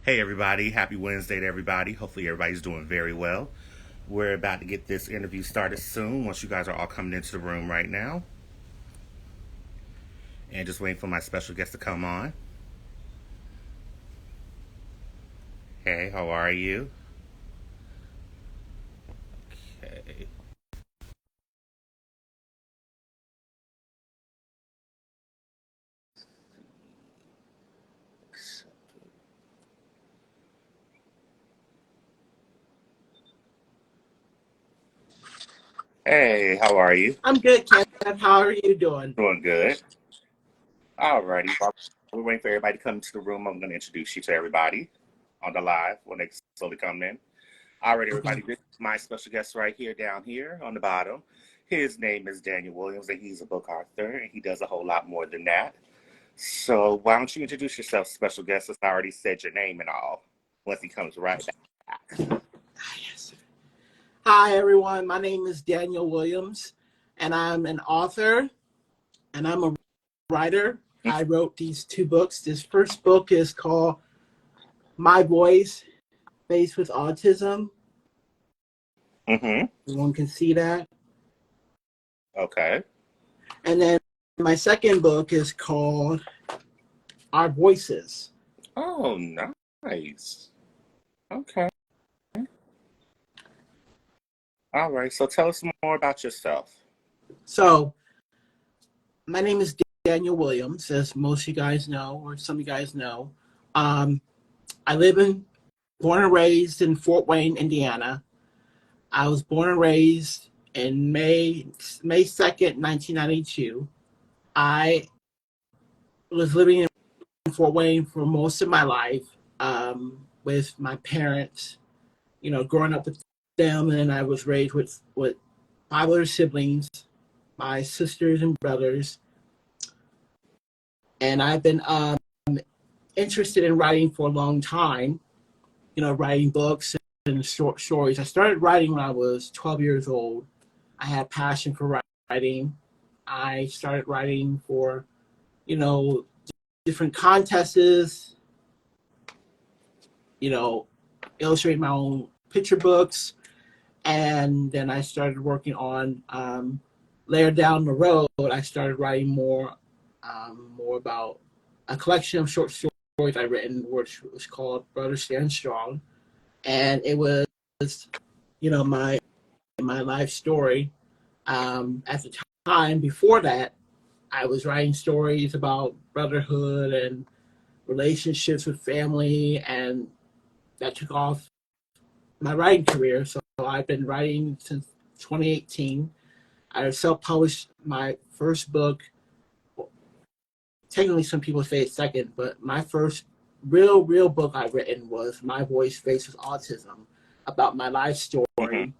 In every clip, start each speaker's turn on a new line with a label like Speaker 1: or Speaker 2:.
Speaker 1: Hey everybody, happy Wednesday to everybody. Hopefully everybody's doing very well. We're about to get this interview started soon once you guys are all coming into the room right now. And just waiting for my special guest to come on. Hey, how are you? Okay. Hey, how are you?
Speaker 2: I'm good, Kenneth. How are you doing?
Speaker 1: Doing good. Alrighty. While we're waiting for everybody to come into the room, I'm going to introduce you to everybody on the live when they slowly come in. Alright,
Speaker 2: Okay.
Speaker 1: everybody, this is my special guest right here, down here on the bottom. His name is Daniel Williams, and he's a book author, and he does a whole lot more than that. So why don't you introduce yourself, special guest, since I already said your name and all, once he comes right back.
Speaker 2: Yes. Hi, everyone. My name is Daniel Williams, and I'm an author, and I'm a writer. I wrote these two books. This first book is called My Voice, Faced with Autism.
Speaker 1: Mm-hmm.
Speaker 2: Everyone can see that.
Speaker 1: Okay.
Speaker 2: And then my second book is called Our Voices.
Speaker 1: Oh, nice. Okay. All right. So tell us more about yourself.
Speaker 2: So my name is Daniel Williams, as most of you guys know, or some of you guys know. I live born and raised in Fort Wayne, Indiana. I was born and raised in May 2nd, 1992. I was living in Fort Wayne for most of my life with my parents, growing up with them. And I was raised with five other siblings, my sisters and brothers. And I've been interested in writing for a long time, writing books and short stories. I started writing when I was 12 years old. I had a passion for writing. I started writing for, you know, different contests, you know, illustrating my own picture books. And then I started working on, later down the road, I started writing more about a collection of short stories I written, which was called Brother Stand Strong. And it was, my life story. At the time before that, I was writing stories about brotherhood and relationships with family, and that took off my writing career. So I've been writing since 2018. I self-published my first book. Technically, some people say it's second, but my first real book I've written was My Voice Faced with Autism, about my life
Speaker 1: Mm-hmm.
Speaker 2: story,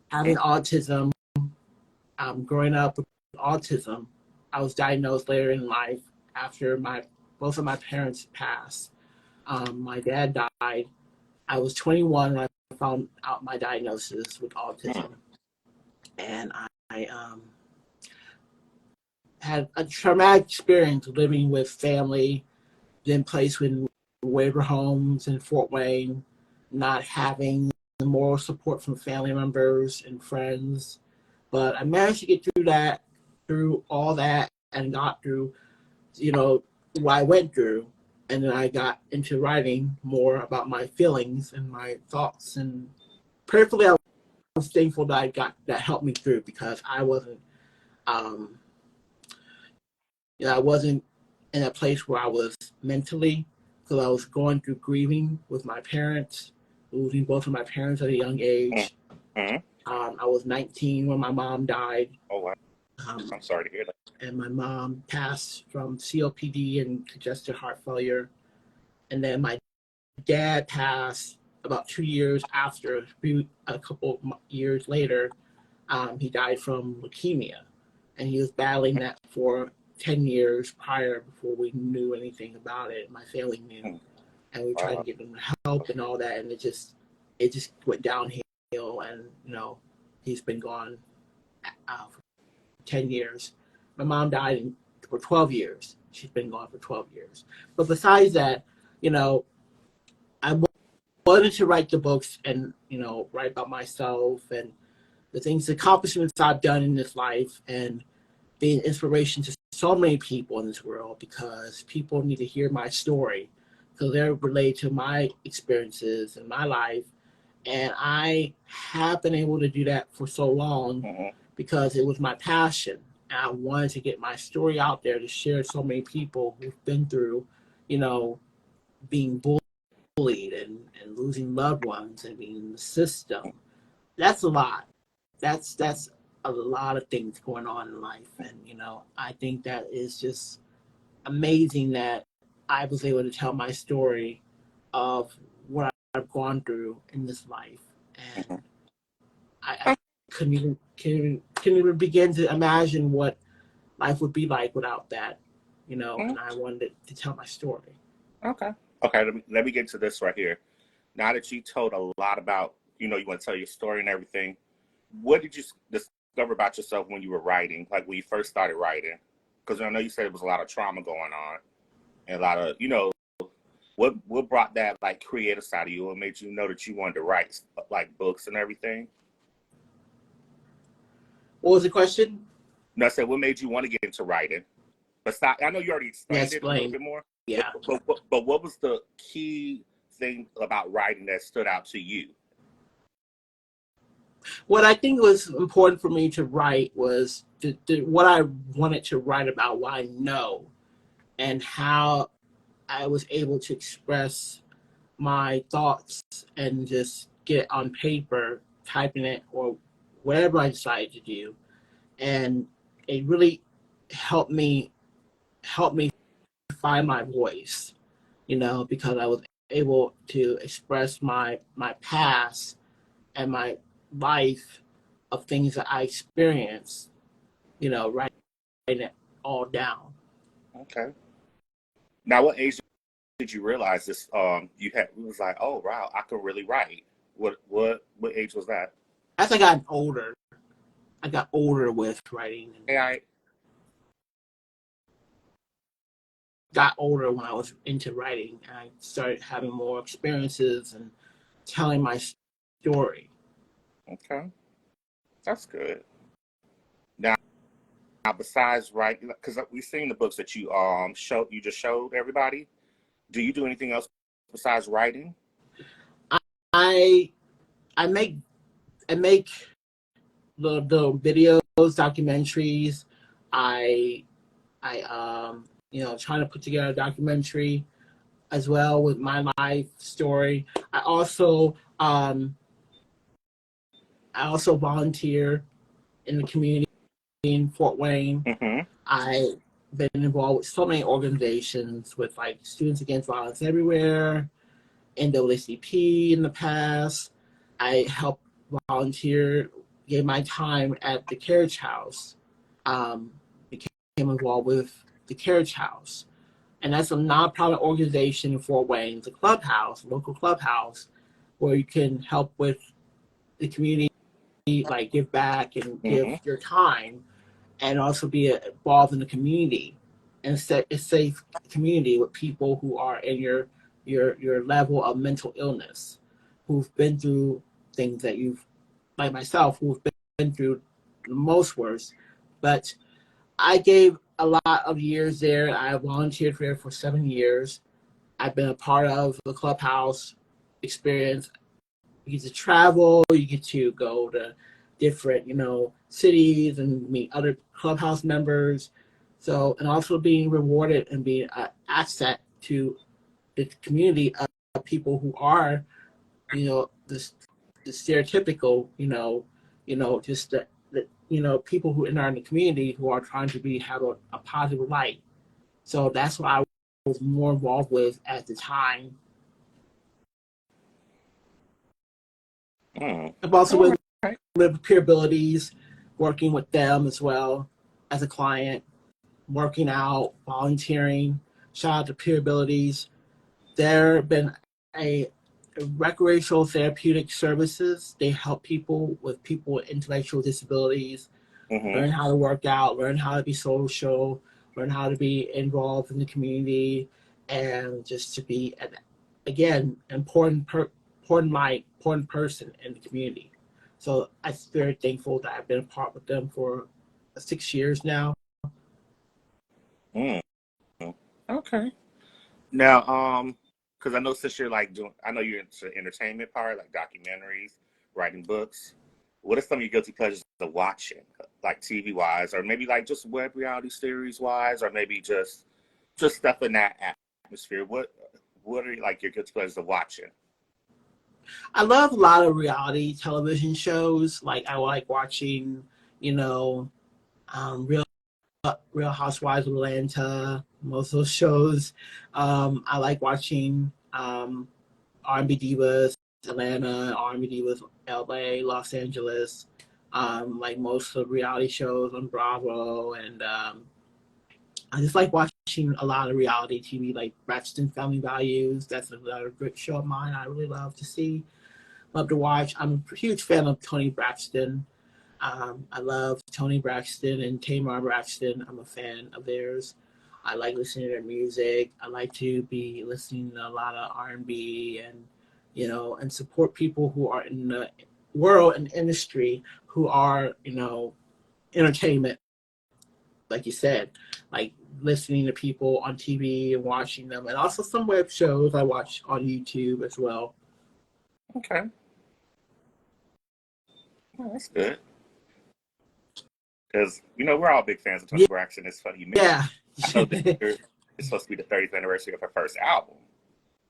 Speaker 2: having autism, growing up with autism. I was diagnosed later in life after both of my parents passed. My dad died. I was 21 when I found out my diagnosis with autism, and I had a traumatic experience living with family, then placed in waiver homes in Fort Wayne, not having the moral support from family members and friends. But I managed to get through all that, and got through, what I went through. And then I got into writing more about my feelings and my thoughts. And prayerfully, I was thankful that that helped me through, because um, I wasn't in a place where I was mentally, because I was going through grieving with my parents, losing both of my parents at a young age.
Speaker 1: Mm-hmm.
Speaker 2: I was 19 when my mom died.
Speaker 1: Oh, wow.
Speaker 2: Um,
Speaker 1: I'm sorry to hear that.
Speaker 2: and my mom passed from COPD and congestive heart failure. And then my dad passed about 2 years after. A couple years later, he died from leukemia, and he was battling that for 10 years prior, before we knew anything about it. My family knew, and we tried to
Speaker 1: Wow.
Speaker 2: get him help and all that, and it just went downhill. And he's been gone for 10 years. My mom died for 12 years. She's been gone for 12 years. But besides that, you know, I wanted to write the books and, write about myself and the accomplishments I've done in this life, and be an inspiration to so many people in this world, because people need to hear my story, because they're related to my experiences in my life. And I have been able to do that for so long
Speaker 1: Mm-hmm.
Speaker 2: because it was my passion. And I wanted to get my story out there to share so many people who've been through, you know, being bullied and losing loved ones and being in the system. That's a lot. That's a lot of things going on in life. And, I think that is just amazing that I was able to tell my story of what I've gone through in this life. And
Speaker 1: Mm-hmm.
Speaker 2: I couldn't even begin to imagine what life would be like without that, and I wanted to tell my story.
Speaker 1: Okay. Okay. Let me get to this right here. Now that you told a lot about, you want to tell your story and everything, what did you discover about yourself when you were writing, like when you first started writing? Because I know you said it was a lot of trauma going on and a lot of, what brought that like creative side of you? What made you know that you wanted to write like books and everything?
Speaker 2: What was the question?
Speaker 1: And I said, what made you want to get into writing? Besides, I know you already
Speaker 2: Yeah,
Speaker 1: explained it a little
Speaker 2: explain.
Speaker 1: bit more,
Speaker 2: Yeah.
Speaker 1: but what was the key thing about writing that stood out to you?
Speaker 2: What I think was important for me to write was what I wanted to write about, what I know, and how I was able to express my thoughts and just get it on paper, typing it, or whatever I decided to do. And it really helped me find my voice, because I was able to express my past and my life of things that I experienced, writing it all down.
Speaker 1: Okay. Now, what age did you realize this? You had it was like, oh wow, I could really write. What age was that?
Speaker 2: As I got older with writing, and
Speaker 1: Hey, I
Speaker 2: got older when I was into writing, and I started having more experiences and telling my story.
Speaker 1: okay, that's good. Now, besides writing, because we've seen the books that you just showed everybody. Do you do anything else besides writing?
Speaker 2: I I make I make the videos, documentaries. I trying to put together a documentary as well with my life story. I also volunteer in the community in Fort Wayne.
Speaker 1: Mm-hmm.
Speaker 2: I've been involved with so many organizations with like Students Against Violence Everywhere, NAACP in the past. I helped volunteer, gave my time at the Carriage House, became involved with the Carriage House. And that's a nonprofit organization in Fort Wayne. It's a clubhouse, local clubhouse, where you can help with the community, like give back and give
Speaker 1: Mm-hmm.
Speaker 2: your time, and also be involved in the community and set a safe community with people who are in your level of mental illness, who've been through things that you've, like myself, who've been through the most worst. But I gave a lot of years there. I volunteered there for 7 years. I've been a part of the clubhouse experience. You get to travel, you get to go to different, cities and meet other clubhouse members. So, and also being rewarded and being an asset to the community of people who are, the stereotypical, just the people who are in the community who are trying to have a positive light. So that's what I was more involved with at the time.
Speaker 1: Mm.
Speaker 2: I've also
Speaker 1: All
Speaker 2: with
Speaker 1: right.
Speaker 2: peer abilities, working with them as well as a client, working out, volunteering. Shout out to peer abilities. There have been a recreational therapeutic services. They help people with intellectual disabilities
Speaker 1: Mm-hmm.
Speaker 2: learn how to work out, learn how to be social, learn how to be involved in the community, and just to be again, important person in the community. So I'm very thankful that I've been a part with them for 6 years now.
Speaker 1: Mm, okay. Now, because I know since you're like doing, I know you're into the entertainment part, like documentaries, writing books. What are some of your guilty pleasures of watching, like TV wise, or maybe like just web reality series wise, or maybe just stuff in that atmosphere? What are like your guilty pleasures of watching?
Speaker 2: I love a lot of reality television shows. Like I like watching, you know, Real Housewives of Atlanta. Most of those shows. I like watching R&B Divas Atlanta, R&B Divas LA, Los Angeles. Like most of the reality shows on Bravo, and I just like watching a lot of reality TV, like Braxton Family Values. That's another great show of mine. I really love to see, love to watch. I'm a huge fan of Toni Braxton. I love Toni Braxton and Tamar Braxton. I'm a fan of theirs. I like listening to their music. I like to be listening to a lot of R&B and, and support people who are in the world and industry who are, entertainment, like you said, like listening to people on TV and watching them, and also some web shows I watch on YouTube as well.
Speaker 1: Okay, well, that's good. Because we're all big fans of Toni Braxton. It's funny you mentioned.
Speaker 2: Yeah.
Speaker 1: I know this year is supposed to be the 30th anniversary of her first album.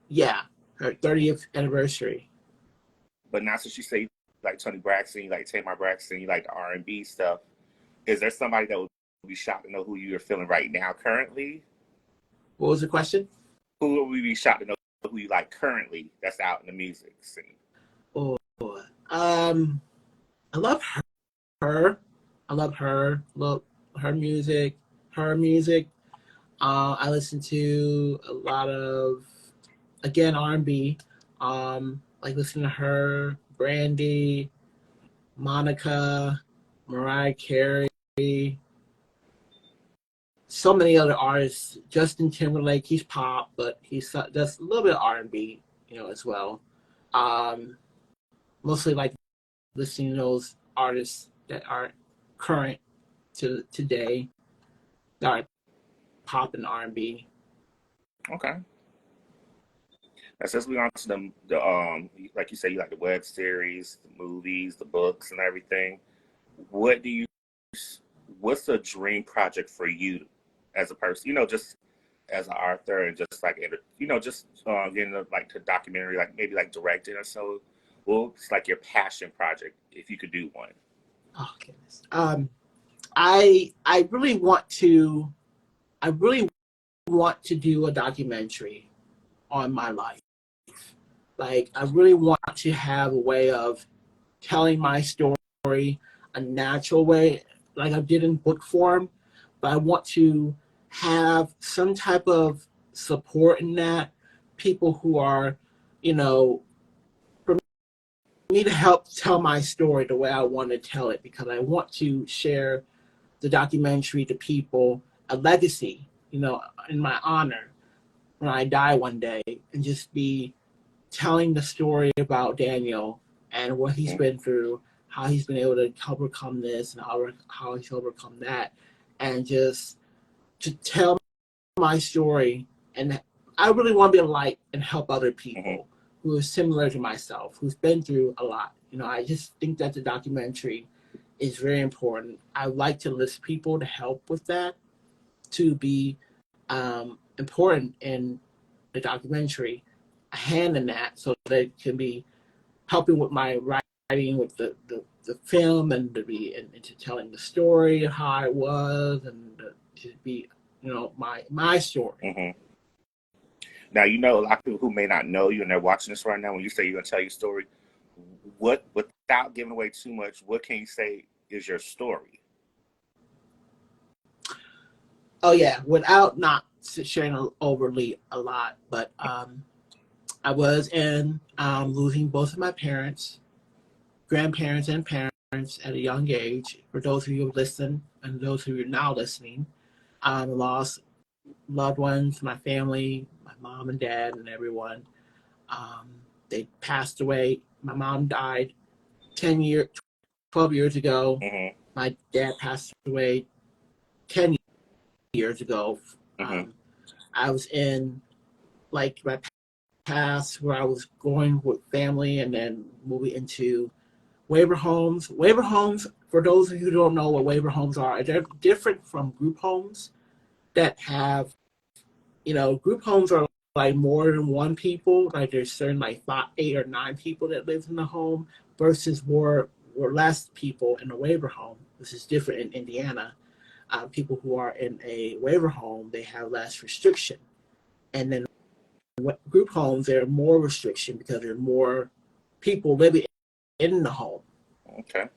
Speaker 2: Yeah, her 30th anniversary.
Speaker 1: But now since you say you like Toni Braxton, you like Tamar Braxton, you like the R&B stuff, is there somebody that would be shocked to know who you're feeling right now currently?
Speaker 2: What was the question?
Speaker 1: Who would we be shocked to know who you like currently that's out in the music scene?
Speaker 2: Oh, I love her. I love her. Love her music. Her music. I listen to a lot of, again, R&B. Like listening to her, Brandy, Monica, Mariah Carey, so many other artists. Justin Timberlake, he's pop, but he's does a little bit of R&B, as well. Um, Mostly like listening to those artists that are current to today, that are pop and R&B.
Speaker 1: Okay. Now, since we're on to like you say, you like the web series, the movies, the books, and everything. What do you? What's a dream project for you as a person? Just as an author and just like just getting like to documentary, like maybe like directing or so. What's like your passion project if you could do one?
Speaker 2: Oh goodness. I really want to. I really want to do a documentary on my life. Like, I really want to have a way of telling my story, a natural way, like I did in book form, but I want to have some type of support in that. People who are, for me to help tell my story the way I want to tell it, because I want to share the documentary to people, a legacy, in my honor when I die one day, and just be telling the story about Daniel and what he's been through, how he's been able to overcome this and how he's overcome that, and just to tell my story. And I really want to be a light and help other people who are similar to myself, who's been through a lot. I just think that the documentary is very important. I like to list people to help with that, to be important in the documentary, a hand in that, so that it can be helping with my writing, with the film, and to be into telling the story, how it was, and to be, my story.
Speaker 1: Mm-hmm. Now, a lot of people who may not know you and they're watching this right now, when you say you're going to tell your story, without giving away too much, what can you say is your story?
Speaker 2: Oh yeah, without not sharing overly a lot, but I was in losing both of my parents, grandparents, and parents at a young age. For those of you who listen and those who are now listening, I lost loved ones, my family, my mom and dad, and everyone. They passed away. My mom died 12 years ago.
Speaker 1: Mm-hmm.
Speaker 2: My dad passed away 10 years ago.
Speaker 1: Mm-hmm.
Speaker 2: I was in like my past where I was going with family and then moving into waiver homes. Waiver homes, for those of you who don't know what waiver homes are, they're different from group homes that have, group homes are like more than one people. Like there's certain like 8 or 9 people that live in the home versus more or less people in a waiver home. This is different in Indiana. People who are in a waiver home, they have less restriction. And then group homes, there are more restriction because there are more people living in the home.
Speaker 1: Okay.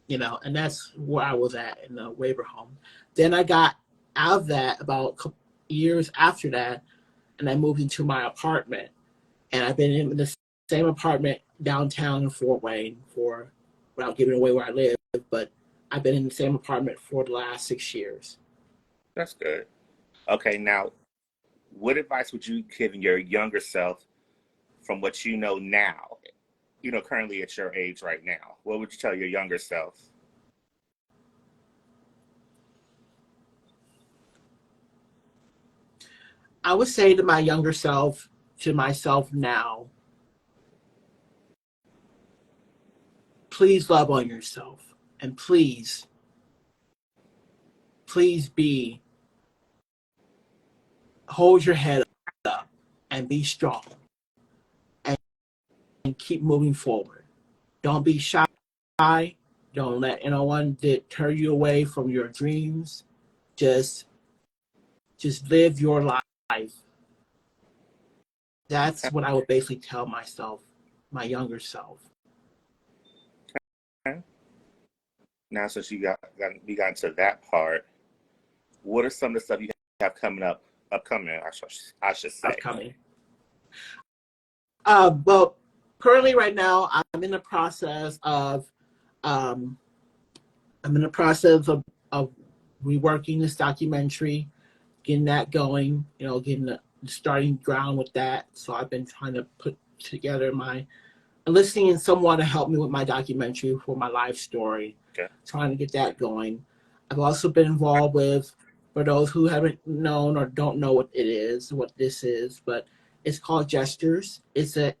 Speaker 2: And that's where I was at in the waiver home. Then I got out of that about a couple years after that, and I moved into my apartment. And I've been in the same apartment downtown in Fort Wayne without giving away where I live, but I've been in the same apartment for the last 6 years.
Speaker 1: That's good. Okay, now, what advice would you give your younger self from what you know now? Currently at your age right now. What would you tell your younger self?
Speaker 2: I would say to my younger self, to myself now, please love on yourself, and please hold your head up and be strong and keep moving forward. Don't be shy. Don't let anyone deter you away from your dreams. Just live your life. That's what I would basically tell myself, my younger self.
Speaker 1: Okay. Now, since we got into that part, what are some of the stuff you have upcoming? I should say.
Speaker 2: Upcoming. Well, currently, right now, I'm in the process of reworking this documentary, getting that going. Getting the starting ground with that. So I've been trying to put together enlisting in someone to help me with my documentary for my life story.
Speaker 1: Okay.
Speaker 2: Trying to get that going. I've also been involved with, for those who haven't known or don't know what this is, but it's called Gestures. It's a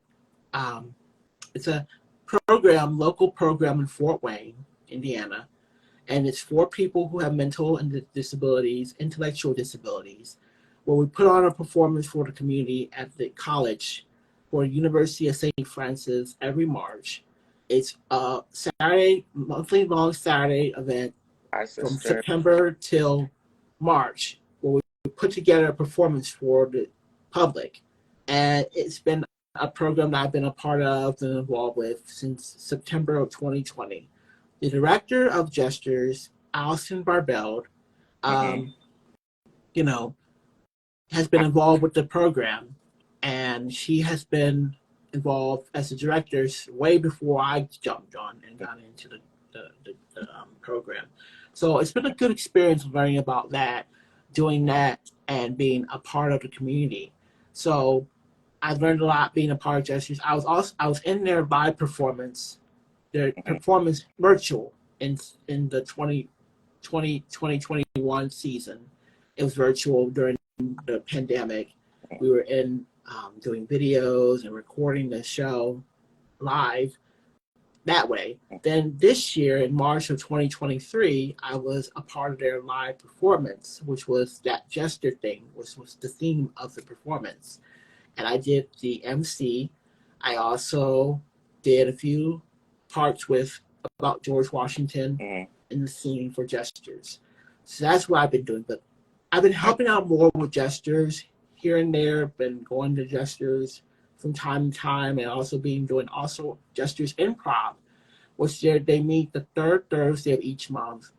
Speaker 2: local program in Fort Wayne, Indiana, and it's for people who have mental and disabilities, intellectual disabilities, where we put on a performance for the community at the college for University of St. Francis every March. It's a monthly long Saturday event
Speaker 1: Hi,
Speaker 2: from
Speaker 1: sister.
Speaker 2: September till March, where we put together a performance for the public. And it's been a program that I've been a part of and involved with since September of 2020. The director of Gestures, Allison Barbell,
Speaker 1: Mm-hmm.
Speaker 2: has been involved with the program, and she has been involved as a director way before I jumped on and got into the program. So it's been a good experience learning about that, doing that, and being a part of the community. So I learned a lot being a part of Gestures. I was in their live performance, their
Speaker 1: Mm-hmm.
Speaker 2: performance virtual in the 2021 season. It was virtual during the pandemic. We were in doing videos and recording the show live that way. Then this year, in March of 2023, I was a part of their live performance, which was that gesture thing, which was the theme of the performance. And I did the MC. I also did a few parts about George Washington
Speaker 1: Mm-hmm.
Speaker 2: in the scene for Gestures. So that's what I've been doing. But I've been helping out more with Gestures here and there, been going to Gestures from time to time, and also doing Gestures Improv, which they meet the third Thursday of each month,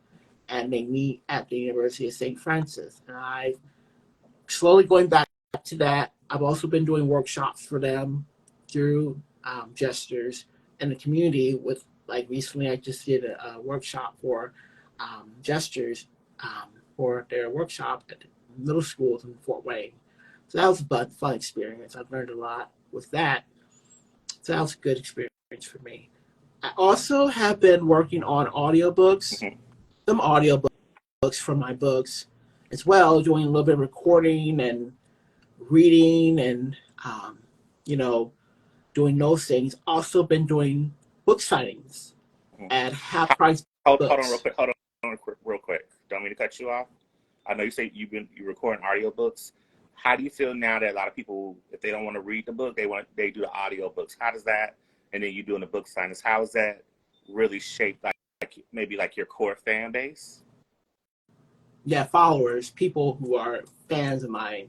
Speaker 2: and they meet at the University of St. Francis. And I've slowly going back to that. I've also been doing workshops for them through Gestures in the community. Like recently, I just did a workshop for Gestures for their workshop at the middle schools in Fort Wayne. So that was a fun experience. I've learned a lot. with that. So that was a good experience for me. I also have been working on audiobooks,
Speaker 1: Mm-hmm.
Speaker 2: some audiobooks for my books as well, doing a little bit of recording and reading and, um, you know, doing those things. Also been doing book signings
Speaker 1: Mm-hmm.
Speaker 2: at half price
Speaker 1: Hold on real
Speaker 2: books.
Speaker 1: quick. Hold on real quick. Don't mean to cut you off. I know you say you recording audiobooks. How do you feel now that a lot of people, if they don't want to read the book, they do the audiobooks? How does that, and then you doing the book signings, how is that really shaped like maybe like your core fan base?
Speaker 2: Yeah, followers, people who are fans of my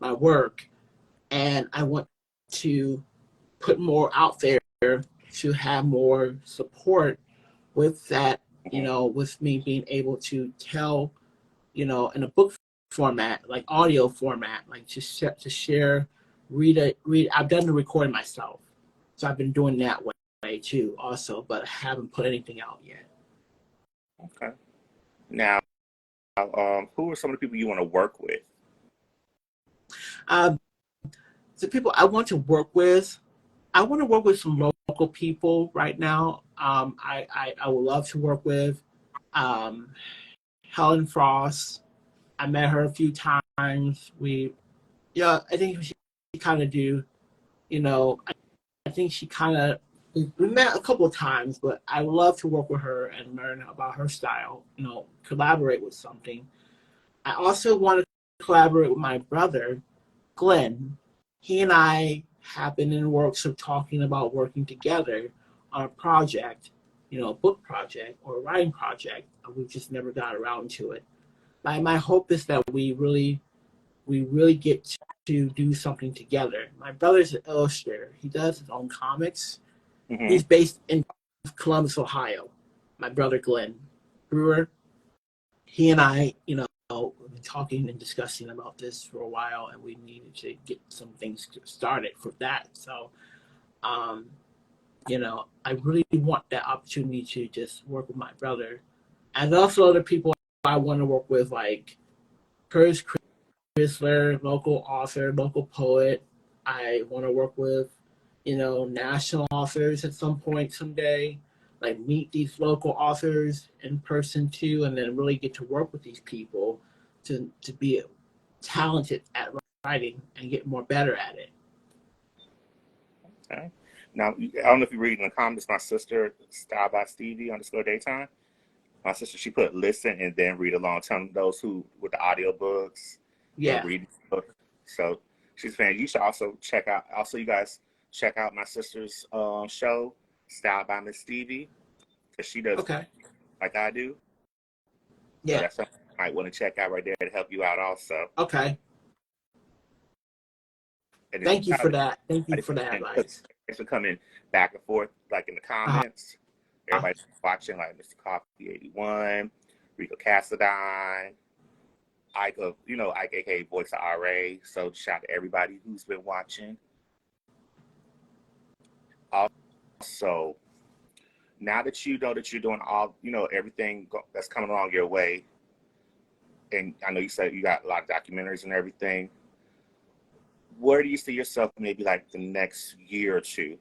Speaker 2: work, and I want to put more out there to have more support with that,
Speaker 1: Mm-hmm.
Speaker 2: with me being able to tell, in a book format, like audio format, like to share, read. I've done the recording myself, so I've been doing that way too, also, but I haven't put anything out yet.
Speaker 1: Okay. Now, who are some of the people you want to work with?
Speaker 2: Um, the people I want to work with, I want to work with some local people right now. I would love to work with um, Helen Frost. I met her a few times. Yeah, I think she kind of do, I think she kind of, we met a couple of times, but I love to work with her and learn about her style, collaborate with something. I also want to collaborate with my brother, Glenn. He and I have been in the works of talking about working together on a project, a book project or a writing project. We just never got around to it. My hope is that we really get to do something together. My brother's an illustrator. He does his own comics.
Speaker 1: Mm-hmm.
Speaker 2: He's based in Columbus, Ohio. My brother Glenn Brewer. He and I, we've been talking and discussing about this for a while, and we needed to get some things started for that. So, um, I really want that opportunity to just work with my brother, and also other people I want to work with, like Curtis Chrysler, local author, local poet. I want to work with, national authors at some point someday. Like meet these local authors in person too, and then really get to work with these people to be talented at writing and get more better at it.
Speaker 1: Okay. Now, I don't know if you're reading the comments. My sister, Style by Stevie underscore daytime. My sister, she put listen and then read along, telling those who with the audiobooks and
Speaker 2: Yeah.
Speaker 1: read the book. So she's a fan. You should also check out. Also, you guys check out my sister's show, Style by Miss Stevie, because she does
Speaker 2: Okay.
Speaker 1: like I do. So
Speaker 2: Yeah.
Speaker 1: that's something you might want to check out right there to help you out also.
Speaker 2: Okay.
Speaker 1: And then
Speaker 2: Thank you for that. Thank you for that
Speaker 1: and
Speaker 2: advice.
Speaker 1: thanks for coming back and forth, like in the
Speaker 2: Uh,
Speaker 1: comments. Everybody's watching, like Mr. Coffee 81, Rico Cassadine, Ike, Ike, aka Voice of RA. So shout out to everybody who's been watching. Also, now that you know that you're doing all, everything that's coming along your way, and I know you said you got a lot of documentaries and everything. Where do you see yourself maybe like the next year or two?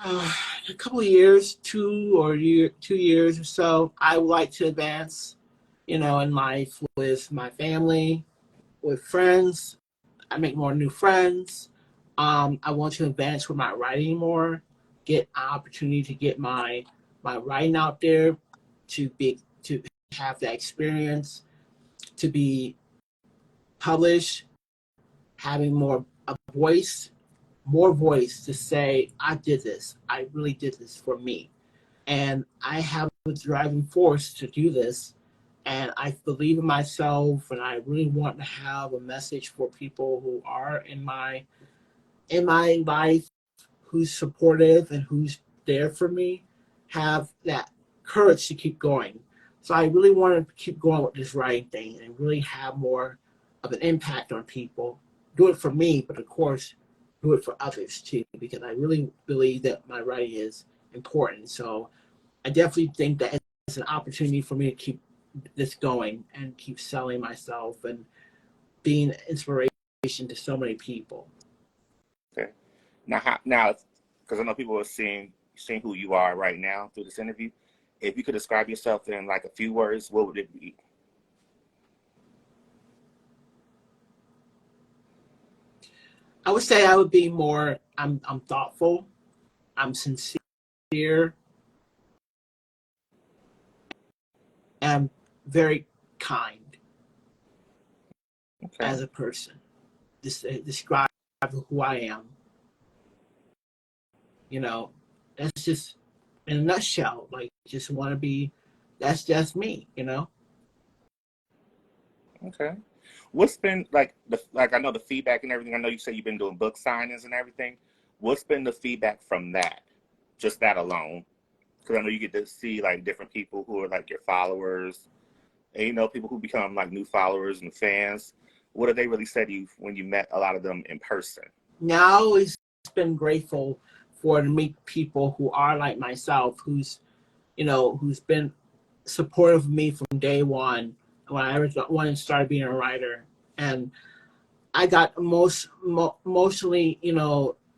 Speaker 2: a couple of years, 2 years or so, I would like to advance, in life with my family, with friends. I make more new friends. I want to advance with my writing more, get an opportunity to get my writing out there, to have that experience, to be published, having more voice to say, I did this. I really did this for me. And I have a driving force to do this. And I believe in myself, and I really want to have a message for people who are in my life, who's supportive and who's there for me, have that courage to keep going. So I really want to keep going with this writing thing and really have more of an impact on people. Do it for me, but of course, do it for others too, because I really believe that my writing is important. So I definitely think that it's an opportunity for me to keep this going and keep selling myself and being an inspiration to so many people.
Speaker 1: Okay. Now, because I know people are seeing who you are right now through this interview. If you could describe yourself in like a few words, what would it be?
Speaker 2: I would say I would be more. I'm thoughtful. I'm sincere. And I'm very kind
Speaker 1: Okay.
Speaker 2: as a person. Describe who I am. You know, that's just in a nutshell. Like, just want to be. That's just me. You know.
Speaker 1: Okay. What's been like I know the feedback and everything. I know you say you've been doing book signings and everything. What's been the feedback from that? Just that alone? Because I know you get to see like different people who are like your followers, and people who become like new followers and fans. What did they really say to you when you met a lot of them in person?
Speaker 2: Now it's been grateful for to meet people who are like myself, who's been supportive of me from day one when I wanted to start being a writer. And I got emotionally,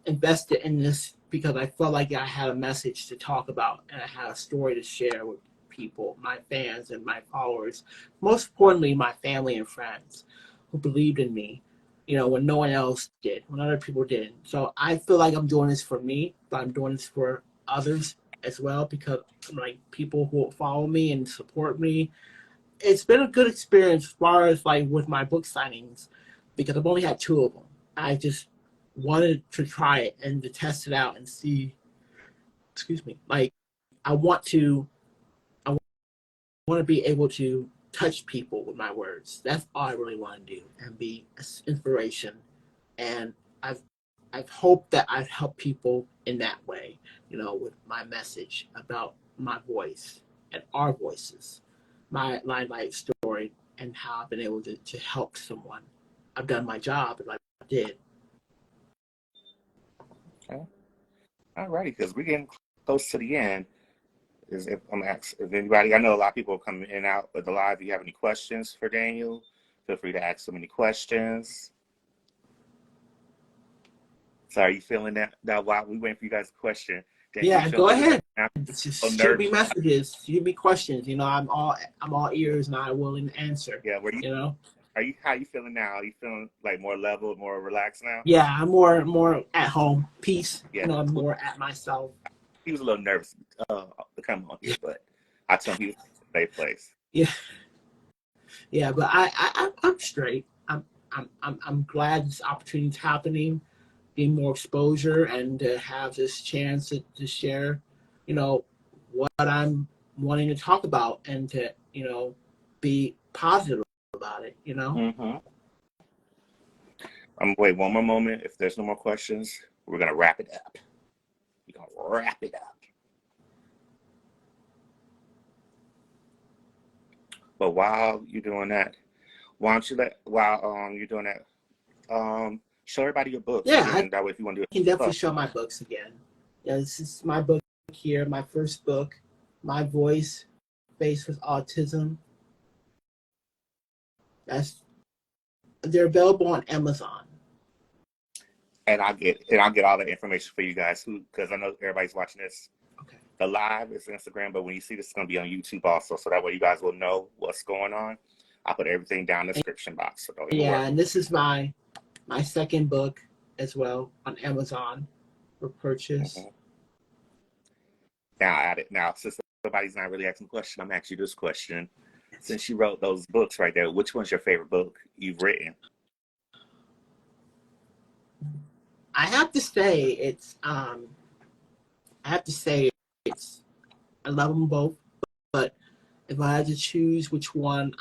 Speaker 2: invested in this because I felt like I had a message to talk about and I had a story to share with people, my fans and my followers. Most importantly, my family and friends who believed in me, when no one else did, when other people didn't. So I feel like I'm doing this for me, but I'm doing this for others as well because like people who follow me and support me. It's been a good experience as far as like with my book signings because I've only had two of them. I just wanted to try it and to test it out and see. Excuse me. Like I want to, I want to be able to touch people with my words. That's all I really want to do and be inspiration. And I've I've hoped that I've helped people in that way, with my message about my voice and our voices, my life story, and how I've been able to help someone. I've done my job, and I did.
Speaker 1: Okay. All righty, because we're getting close to the end. Is if I'm ask if anybody, I know a lot of people are coming in and out of the live. If you have any questions for Daniel, feel free to ask so many questions. So are you feeling that while we waiting for you guys' question? Daniel, you
Speaker 2: Yeah,
Speaker 1: feeling
Speaker 2: go
Speaker 1: good right
Speaker 2: ahead.
Speaker 1: now? Oh,
Speaker 2: Just shoot
Speaker 1: nerve.
Speaker 2: me messages, shoot me questions. I'm all ears and I'm willing to answer.
Speaker 1: Yeah, where you
Speaker 2: You know.
Speaker 1: are you how you feeling now? Are you feeling like more level, more relaxed now?
Speaker 2: Yeah, I'm more at home, peace.
Speaker 1: Yeah.
Speaker 2: I'm more at myself.
Speaker 1: He was a little nervous to come on here, but I told him he was in a safe place.
Speaker 2: Yeah, yeah, but I'm straight. I'm glad this opportunity is happening, getting more exposure, and to have this chance to share, what I'm wanting to talk about, and to be positive about it.
Speaker 1: Mm-hmm. I'm gonna wait one more moment. If there's no more questions, we're gonna wrap it up. We're gonna wrap it up. But while you're doing that, why don't you while you're doing that, show everybody your books
Speaker 2: Yeah, I
Speaker 1: again. That way, if you want to do
Speaker 2: can
Speaker 1: it,
Speaker 2: definitely show my books again. Yeah, this is my book here, my first book, My Voice, Faced with Autism. That's They're available on Amazon.
Speaker 1: and I'll get all the information for you guys because I know everybody's watching this.
Speaker 2: Okay.
Speaker 1: The live is Instagram, but when you see this, it's gonna be on YouTube also, so that way you guys will know what's going on. I'll put everything down in the description box, so don't even
Speaker 2: Yeah,
Speaker 1: worry.
Speaker 2: and this is my second book as well on Amazon for purchase.
Speaker 1: Mm-hmm. Now, since somebody's not really asking a question, I'm asking you this question. Since you wrote those books right there, which one's your favorite book you've written?
Speaker 2: I have to say I have to say it's I love them both, but if I had to choose which one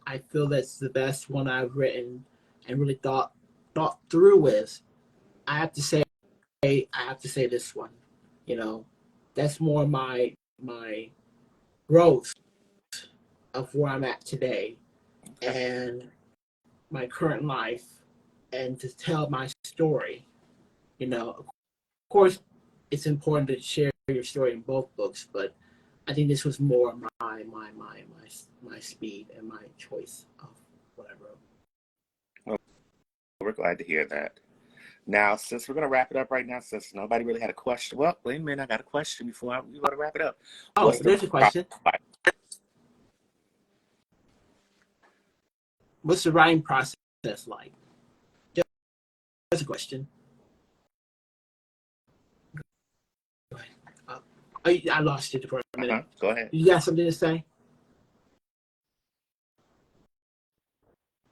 Speaker 2: I feel that's the best one I've written and really thought through with, I have to say this one. You know, that's more my growth of where I'm at today
Speaker 1: Okay.
Speaker 2: and my current life and to tell my story. Of course, it's important to share your story in both books, but I think this was more my speed and my choice of what I wrote.
Speaker 1: Well, we're glad to hear that. Now, since we're going to wrap it up right now, since nobody really had a question. Well, wait a minute, I got a question before we go to wrap it up.
Speaker 2: Oh,
Speaker 1: What's the
Speaker 2: there's a question. What's the writing process like? That's a question. I lost you for a minute.
Speaker 1: Go ahead.
Speaker 2: You got something to say?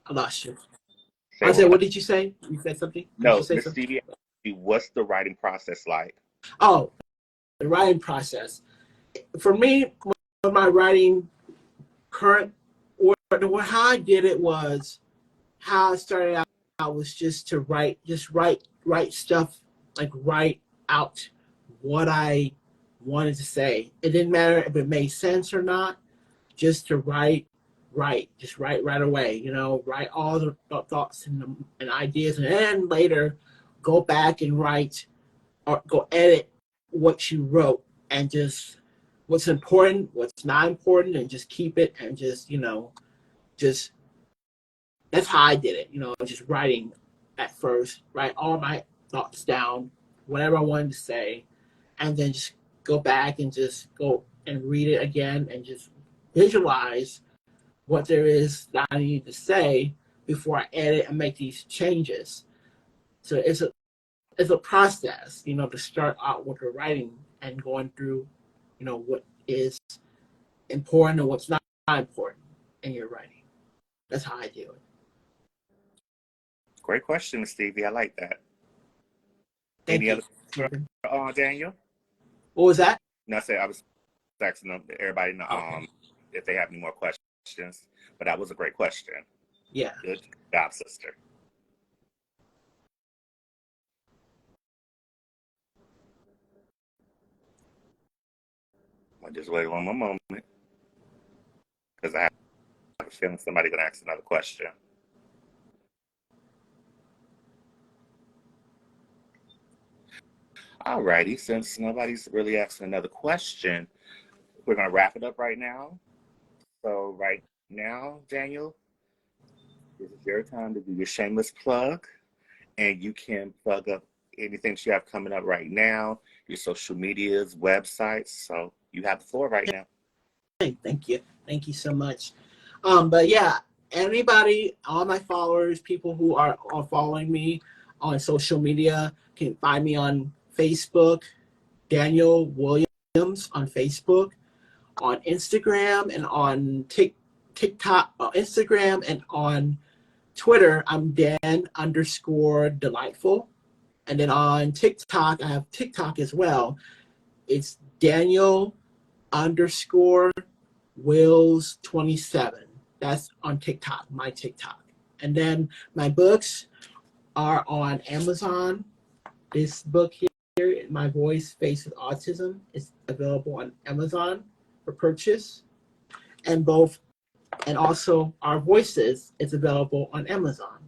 Speaker 2: I lost you. I said, what did you say? You said something?
Speaker 1: No, Miss Stevie, what's the writing process like?
Speaker 2: Oh, the writing process. For me, when my writing current, or how I did it was, how I started out was just to write stuff, like write out what I wanted to say. It didn't matter if it made sense or not, just to write right away, write all the thoughts and ideas, and then later go back and write or go edit what you wrote, and just what's important, what's not important, and just keep it, and just that's how I did it, just writing at first, write all my thoughts down, whatever I wanted to say, and then just go back and just go and read it again and just visualize what there is that I need to say before I edit and make these changes. So it's a process, to start out with the writing and going through, what is important and what's not important in your writing. That's how I do it.
Speaker 1: Great question, Stevie. I like that.
Speaker 2: Thank you.
Speaker 1: Other, Daniel?
Speaker 2: What was that?
Speaker 1: No, I was asking everybody if they have any more questions, but that was a great question.
Speaker 2: Yeah.
Speaker 1: Good job, sister. I'll just wait one more moment because I have a feeling somebody's going to ask another question. Alrighty, since nobody's really asking another question, we're going to wrap it up right now. So right now, Daniel, this is your time to do your shameless plug, and you can plug up anything that you have coming up right now, your social medias, websites. So you have the floor right now.
Speaker 2: Thank you so much. But yeah, anybody, all my followers, people who are following me on social media can find me on Facebook, Daniel Williams on Facebook, on Instagram, and on TikTok, Instagram, and on Twitter, I'm Dan_delightful. And then on TikTok, I have TikTok as well. It's Daniel_Wills27. That's on TikTok, my TikTok. And then my books are on Amazon. This book here, My Voice Faces Autism, is available on Amazon for purchase. And also Our Voices is available on Amazon.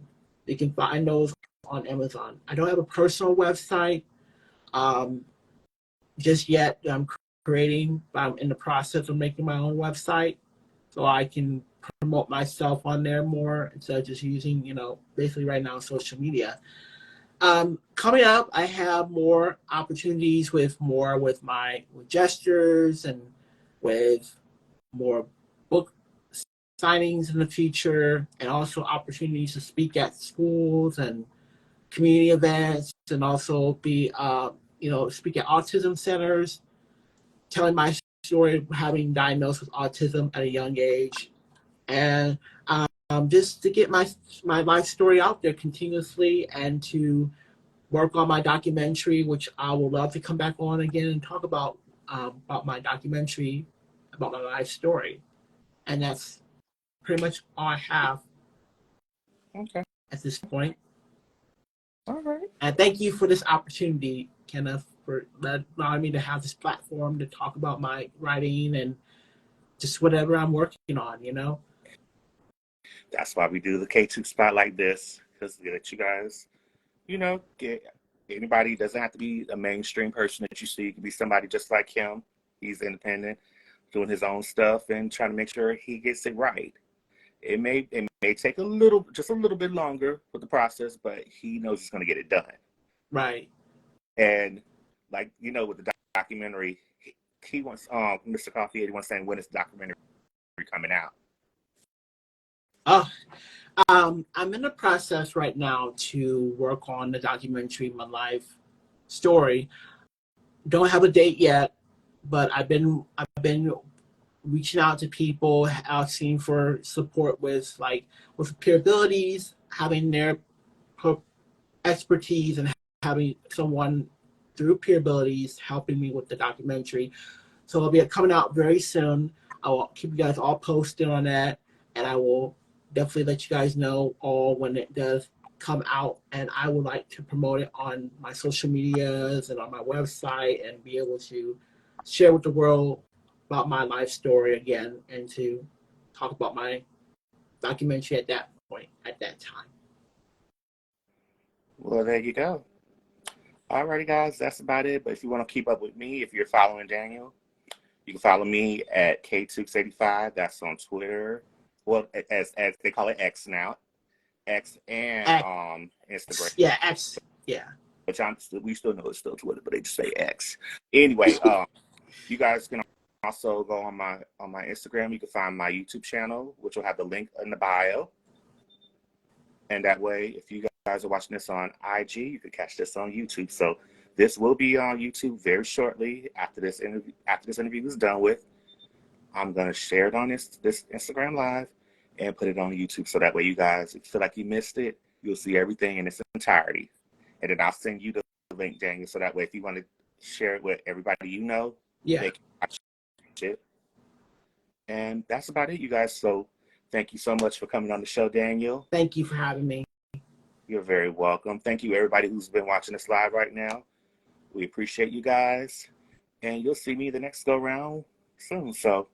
Speaker 2: You can find those on Amazon. I don't have a personal website just yet. I'm in the process of making my own website so I can promote myself on there more instead of just using, basically right now social media. Coming up, I have more opportunities with gestures and with more book signings in the future, and also opportunities to speak at schools and community events, and also speak at autism centers, telling my story of having diagnosed with autism at a young age, and just to get my life story out there continuously, and to work on my documentary, which I would love to come back on again and talk about my documentary, about my life story. And that's pretty much all I have at this point.
Speaker 1: All right.
Speaker 2: And thank you for this opportunity, Kenneth, for allowing me to have this platform to talk about my writing and just whatever I'm working on,
Speaker 1: That's why we do the KTookes spot like this, because to let you guys, get anybody. Doesn't have to be a mainstream person that you see. It could be somebody just like him. He's independent, doing his own stuff and trying to make sure he gets it right. It may take just a little bit longer with the process, but he knows he's going to get it done.
Speaker 2: Right.
Speaker 1: And like, with the documentary, he wants Mr. Coffee, he wants saying, when is the documentary coming out?
Speaker 2: Oh, I'm in the process right now to work on the documentary, my life story. Don't have a date yet, but I've been reaching out to people, asking for support with peer abilities, having their expertise, and having someone through peer abilities helping me with the documentary. So it'll be coming out very soon. I will keep you guys all posted on that, and I will definitely let you guys know all when it does come out. And I would like to promote it on my social medias and on my website, and be able to share with the world about my life story again, and to talk about my documentary at that point, at that time.
Speaker 1: Well, there you go. Alrighty, guys, that's about it. But if you want to keep up with me, if you're following Daniel, you can follow me at KTookes85. That's on Twitter. Well, as they call it, X now. X and
Speaker 2: X,
Speaker 1: Instagram.
Speaker 2: yeah, X, yeah.
Speaker 1: Which we still know it's still Twitter, but they just say X. Anyway, you guys can also go on my Instagram. You can find my YouTube channel, which will have the link in the bio. And that way, if you guys are watching this on IG, you can catch this on YouTube. So this will be on YouTube very shortly after this interview. After this interview is done with, I'm gonna share it on this Instagram Live and put it on YouTube. So that way, you guys, if you feel like you missed it, you'll see everything in its entirety. And then I'll send you the link, Daniel. So that way, if you want to share it with everybody
Speaker 2: Yeah.
Speaker 1: they can watch it. And that's about it, you guys. So thank you so much for coming on the show, Daniel.
Speaker 2: Thank you for having me.
Speaker 1: You're very welcome. Thank you, everybody who's been watching this live right now. We appreciate you guys. And you'll see me the next go round soon. So,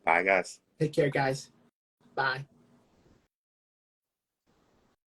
Speaker 1: bye, guys.
Speaker 2: Take care, guys. Bye.